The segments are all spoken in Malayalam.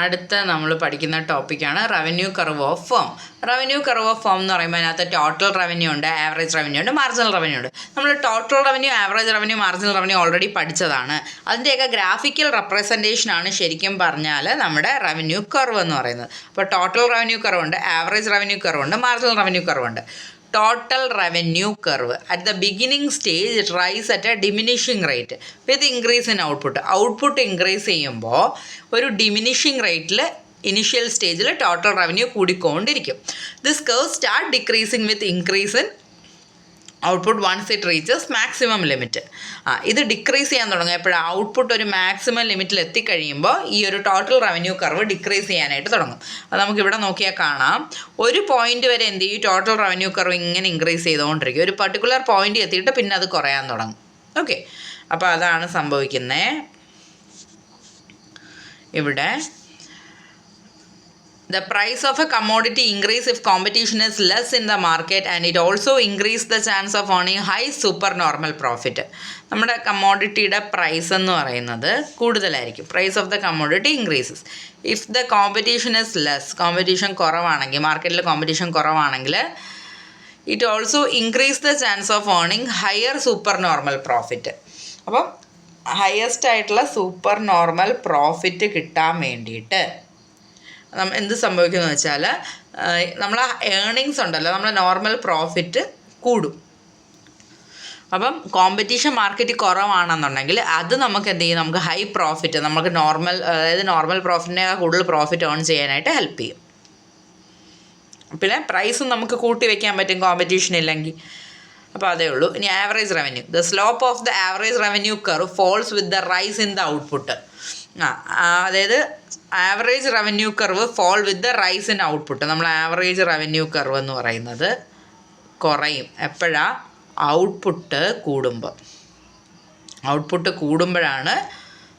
അടുത്ത നമ്മൾ പഠിക്കുന്ന ടോപ്പിക്കാണ് revenue curve of firm. Revenue curve of firm എന്ന് പറയുമ്പോൾ അതിനകത്ത് ടോട്ടൽ റവന്യൂ ഉണ്ട്, ആവറേജ് റവന്യൂ ഉണ്ട്, മാർജിനൽ റവന്യൂ ഉണ്ട്. നമ്മൾ total revenue, average revenue, marginal revenue already പഠിച്ചതാണ്. അതിൻ്റെയൊക്കെ ഗ്രാഫിക്കൽ റെപ്രസെൻറ്റേഷനാണ് ശരിക്കും പറഞ്ഞാൽ നമ്മുടെ റവന്യൂ കർവ് എന്ന് പറയുന്നത്. അപ്പോൾ ടോട്ടൽ റവന്യൂ കർവ് ഉണ്ട്, ആവറേജ് റവന്യൂ കർവ് ഉണ്ട്, മാർജിനൽ റവന്യൂ കർവ് ഉണ്ട്. Total revenue curve at the beginning stage it rise at a diminishing rate with increase in output. Output increase ചെയ്യുമ്പോൾ ഒരു ഡിമിനിഷിങ് റേറ്റിൽ ഇനിഷ്യൽ സ്റ്റേജിൽ ടോട്ടൽ റവന്യൂ കൂടിക്കൊണ്ടിരിക്കും. This curve start decreasing with increase in output once it reaches maximum limit. ഇത് ഡിക്രീസ് ചെയ്യാൻ തുടങ്ങും എപ്പോഴും ഔട്ട്പുട്ട് ഒരു മാക്സിമം ലിമിറ്റിൽ എത്തിക്കഴിയുമ്പോൾ ഈ ഒരു ടോട്ടൽ റവന്യൂ കർവ് ഡിക്രീസ് ചെയ്യാനായിട്ട് തുടങ്ങും. അത് നമുക്കിവിടെ നോക്കിയാൽ കാണാം. ഒരു പോയിന്റ് വരെ എന്ത് ചെയ്യും, ടോട്ടൽ റവന്യൂ കർവ് ഇങ്ങനെ ഇൻക്രീസ് ചെയ്തുകൊണ്ടിരിക്കും. ഒരു പർട്ടിക്കുലർ പോയിന്റ് എത്തിയിട്ട് പിന്നെ അത് കുറയാൻ തുടങ്ങും. ഓക്കെ, അപ്പോൾ അതാണ് സംഭവിക്കുന്നത് ഇവിടെ. The price of a commodity increase if competition is less in the market and it also increase the chance of earning high supernormal profit. നമ്മുടെ കമ്മോഡിറ്റിയുടെ പ്രൈസ് എന്ന് പറയുന്നത് കൂടുതലായിരിക്കും. Price of the commodity increases if the competition is less. Competition കുറവാണെങ്കിൽ, മാർക്കറ്റിൽ കോമ്പറ്റീഷൻ കുറവാണെങ്കിൽ it also increase the chance of earning higher super normal profit. അപ്പം ഹയസ്റ്റ് ആയിട്ടുള്ള സൂപ്പർ നോർമൽ പ്രോഫിറ്റ് കിട്ടാൻ വേണ്ടിയിട്ട് എന്ത് സംഭവിക്കുമെന്ന് വെച്ചാൽ നമ്മൾ ഏർണിങ്സ് ഉണ്ടല്ലോ, നമ്മൾ നോർമൽ പ്രോഫിറ്റ് കൂടും. അപ്പം കോമ്പറ്റീഷൻ മാർക്കറ്റ് കുറവാണെന്നുണ്ടെങ്കിൽ അത് നമുക്ക് എന്ത് ചെയ്യും, നമുക്ക് ഹൈ പ്രോഫിറ്റ്, നമുക്ക് നോർമൽ, അതായത് നോർമൽ പ്രോഫിറ്റിനെ കൂടുതൽ പ്രോഫിറ്റ് ഏൺ ചെയ്യാനായിട്ട് ഹെൽപ്പ് ചെയ്യും. പിന്നെ പ്രൈസും നമുക്ക് കൂട്ടി വയ്ക്കാൻ പറ്റും കോമ്പറ്റീഷൻ ഇല്ലെങ്കിൽ. അപ്പോൾ അതേ ഉള്ളൂ. ഇനി average revenue. The slope of the average revenue curve falls with the rise in the output. അതായത് average revenue curve fall with the rise in output. നമ്മൾ ആവറേജ് റവന്യൂ കർവ് എന്ന് പറയുന്നത് കുറയും എപ്പോഴാണ്, ഔട്ട്പുട്ട് കൂടുമ്പോൾ. ഔട്ട്പുട്ട് കൂടുമ്പോഴാണ്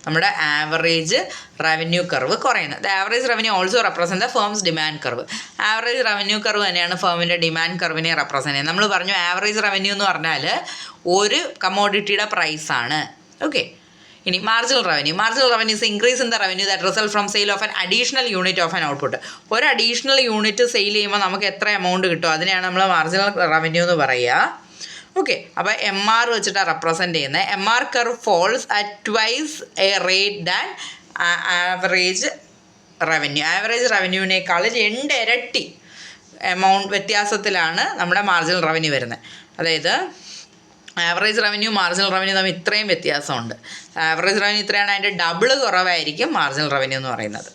നമ്മുടെ ആവറേജ് റവന്യൂ കർവ് കുറയുന്നത്. The average revenue also represent the firm's demand curve. Average revenue curve തന്നെയാണ് ഫേമിൻ്റെ ഡിമാൻഡ് കർവിനെ റെപ്രസെൻറ്റ് ചെയ്യുന്നത്. നമ്മൾ പറഞ്ഞു ആവറേജ് റവന്യൂ എന്ന് പറഞ്ഞാൽ ഒരു കമ്മോഡിറ്റിയുടെ പ്രൈസാണ്. ഓക്കെ, ഇനി marginal revenue. Marginal revenue is increase in the revenue that result from sale of an additional unit of an output. ഒരു അഡീഷണൽ യൂണിറ്റ് സെയിൽ ചെയ്യുമ്പോൾ നമുക്ക് എത്ര എമൗണ്ട് കിട്ടും, അതിനെയാണ് നമ്മൾ മാർജിനൽ റവന്യൂ എന്ന് പറയുക. ഓക്കെ, അപ്പോൾ എം ആർ വെച്ചിട്ടാണ് റെപ്രസെൻറ്റ് ചെയ്യുന്നത്. M R curve falls at twice a rate than average revenue. Average റവന്യൂവിനേക്കാൾ 2 ഇരട്ടി എമൗണ്ട് വ്യത്യാസത്തിലാണ് നമ്മുടെ മാർജിനൽ റവന്യൂ വരുന്നത്. അതായത് ആവറേജ് റവന്യൂ മാർജിനൽ റവന്യൂ തമ്മിൽ ഇത്രയും വ്യത്യാസമുണ്ട്. ആവറേജ് റവന്യൂ ഇത്രയാണ്, അതിൻ്റെ ഡബിൾ കുറവായിരിക്കും മാർജിനൽ റവന്യൂ എന്ന് പറയുന്നത്.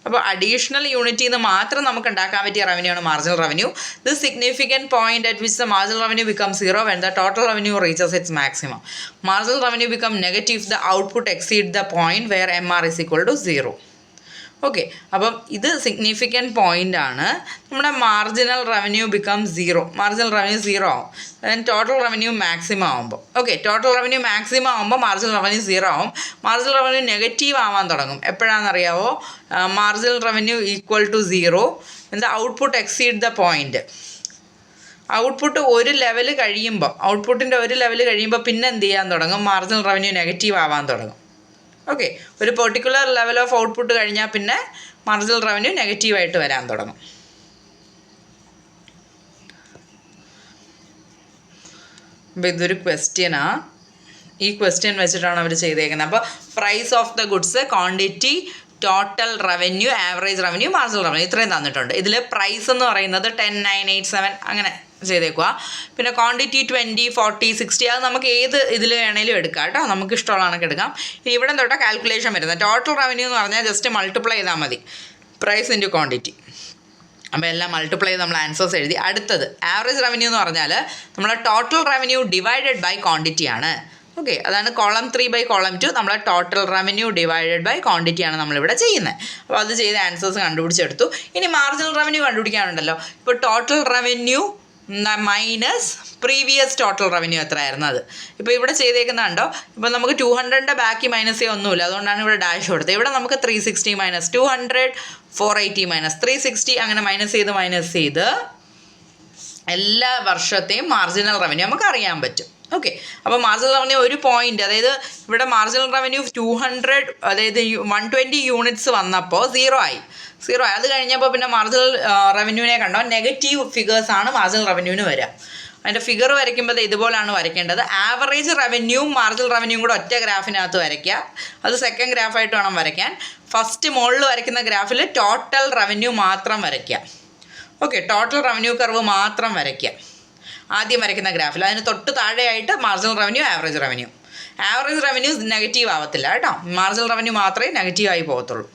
അപ്പോൾ അഡീഷണൽ യൂണിറ്റിൽ നിന്ന് മാത്രം നമുക്ക് ഉണ്ടാക്കാൻ പറ്റിയ റവന്യൂ ആണ് marginal revenue. This significant point at which the marginal revenue become 0 when the total revenue reaches its maximum. Marginal revenue become negative if the output exceed the point where MR is equal to 0. Okay, അപ്പം ഇത് സിഗ്നിഫിക്കൻറ്റ് പോയിൻ്റ് ആണ്. നമ്മുടെ marginal revenue become 0. Marginal revenue 0 ആവും ടോട്ടൽ റവന്യൂ മാക്സിമം ആകുമ്പോൾ. ഓക്കെ, ടോട്ടൽ റവന്യൂ മാക്സിമം ആകുമ്പോൾ മാർജിനൽ റവന്യൂ 0 ആവും. മാർജിനൽ റവന്യൂ നെഗറ്റീവ് ആവാൻ തുടങ്ങും എപ്പോഴാണെന്നറിയാവോ, മാർജിനൽ റവന്യൂ ഈക്വൽ ടു 0 എന്താ output exceed the point. Output ഒരു ലെവൽ കഴിയുമ്പോൾ, ഔട്ട്പുട്ടിൻ്റെ ഒരു ലെവൽ കഴിയുമ്പോൾ പിന്നെ എന്ത് ചെയ്യാൻ തുടങ്ങും, മാർജിനൽ റവന്യൂ നെഗറ്റീവ് ആവാൻ തുടങ്ങും. ഓക്കെ, ഒരു പെർട്ടിക്കുലർ ലെവൽ ഓഫ് ഔട്ട്പുട്ട് കഴിഞ്ഞാൽ പിന്നെ മാർജിനൽ റവന്യൂ നെഗറ്റീവായിട്ട് വരാൻ തുടങ്ങും. അപ്പോൾ ഇതൊരു ക്വസ്റ്റ്യനാണ്. ഈ ക്വസ്റ്റ്യൻ വെച്ചിട്ടാണ് അവർ ചെയ്തേക്കുന്നത്. അപ്പോൾ price of the goods, quantity, total revenue, average revenue, marginal revenue ഇത്രയും തന്നിട്ടുണ്ട്. ഇതിൽ പ്രൈസ് എന്ന് പറയുന്നത് 10, 9, 8, 7 അങ്ങനെ ചെയ്തേക്കുക. പിന്നെ ക്വാണ്ടിറ്റി 20, 40, 60 അത് നമുക്ക് ഏത് ഇതിൽ വേണേലും എടുക്കാം കേട്ടോ, നമുക്ക് ഇഷ്ടമുള്ള കണക്ക് എടുക്കാം. ഇനി ഇവിടെ തൊട്ടാണ് കാൽക്കുലേഷൻ വരുന്നത്. ടോട്ടൽ റവന്യൂ എന്ന് പറഞ്ഞാൽ ജസ്റ്റ് മൾട്ടിപ്ലൈ ചെയ്താൽ മതി, പ്രൈസ് ഇൻറ്റു ക്വാണ്ടിറ്റി. അപ്പോൾ എല്ലാം മൾട്ടിപ്ലൈ ചെയ്ത് നമ്മൾ ആൻസേഴ്സ് എഴുതി. അടുത്തത് ആവറേജ് റവന്യൂ എന്ന് പറഞ്ഞാൽ നമ്മളെ ടോട്ടൽ റവന്യൂ ഡിവൈഡഡ് ബൈ ക്വാണ്ടിറ്റിയാണ്. ഓക്കെ, അതാണ് കോളം 3 ബൈ കോളം 2. നമ്മളെ ടോട്ടൽ റവന്യൂ ഡിവൈഡഡ് ബൈ ക്വാണ്ടിറ്റിയാണ് നമ്മളിവിടെ ചെയ്യുന്നത്. അപ്പോൾ അത് ചെയ്ത് ആൻസേഴ്സ് കണ്ടുപിടിച്ചെടുത്തു. ഇനി മാർജിനൽ റവന്യൂ കണ്ടുപിടിക്കാനുണ്ടല്ലോ. ഇപ്പോൾ total revenue minus previous total revenue എത്രയായിരുന്നു അത്. ഇപ്പോൾ ഇവിടെ ചെയ്തേക്കുന്നുണ്ടോ, ഇപ്പോൾ നമുക്ക് 200ൻ്റെ ബാക്കി മൈനസ് ഒന്നുമില്ല, അതുകൊണ്ടാണ് ഇവിടെ ഡാഷ് കൊടുത്തത്. ഇവിടെ നമുക്ക് 360 മൈനസ് 200, 480 മൈനസ് 360 അങ്ങനെ മൈനസ് ചെയ്ത് എല്ലാ വർഷത്തെയും മാർജിനൽ റവന്യൂ നമുക്ക് അറിയാൻ പറ്റും. ഓക്കെ. അപ്പോൾ മാർജിനൽ റവന്യൂ ഒരു പോയിന്റ്, അതായത് ഇവിടെ മാർജിനൽ റവന്യൂ 200, അതായത് 120 യൂണിറ്റ്സ് വന്നപ്പോൾ സീറോ ആയി. അത് കഴിഞ്ഞപ്പോൾ പിന്നെ മാർജിനൽ റവന്യൂവിനെ കണ്ടോ നെഗറ്റീവ് ഫിഗേഴ്സാണ് മാർജിനൽ റവന്യൂവിന് വരിക. അതിൻ്റെ ഫിഗർ വരയ്ക്കുമ്പോൾ ഇതുപോലാണ് വരയ്ക്കേണ്ടത്. ആവറേജ് റവന്യൂവും മാർജിനൽ റവന്യൂവും കൂടെ ഒറ്റ ഗ്രാഫിനകത്ത് വരയ്ക്കുക. അത് സെക്കൻഡ് ഗ്രാഫായിട്ട് വേണം വരയ്ക്കാൻ. ഫസ്റ്റ് മുകളിൽ വരയ്ക്കുന്ന ഗ്രാഫിൽ ടോട്ടൽ റവന്യൂ മാത്രം വരയ്ക്കുക. ഓക്കെ, ടോട്ടൽ റവന്യൂ കർവ് മാത്രം വരയ്ക്കുക ആദ്യം വരയ്ക്കുന്ന ഗ്രാഫിൽ. അതിന് തൊട്ട് താഴെയായിട്ട് marginal revenue, average revenue negative ആവത്തില്ല കേട്ടോ. മാർജിനൽ റവന്യൂ മാത്രമേ നെഗറ്റീവായി പോകത്തുള്ളൂ.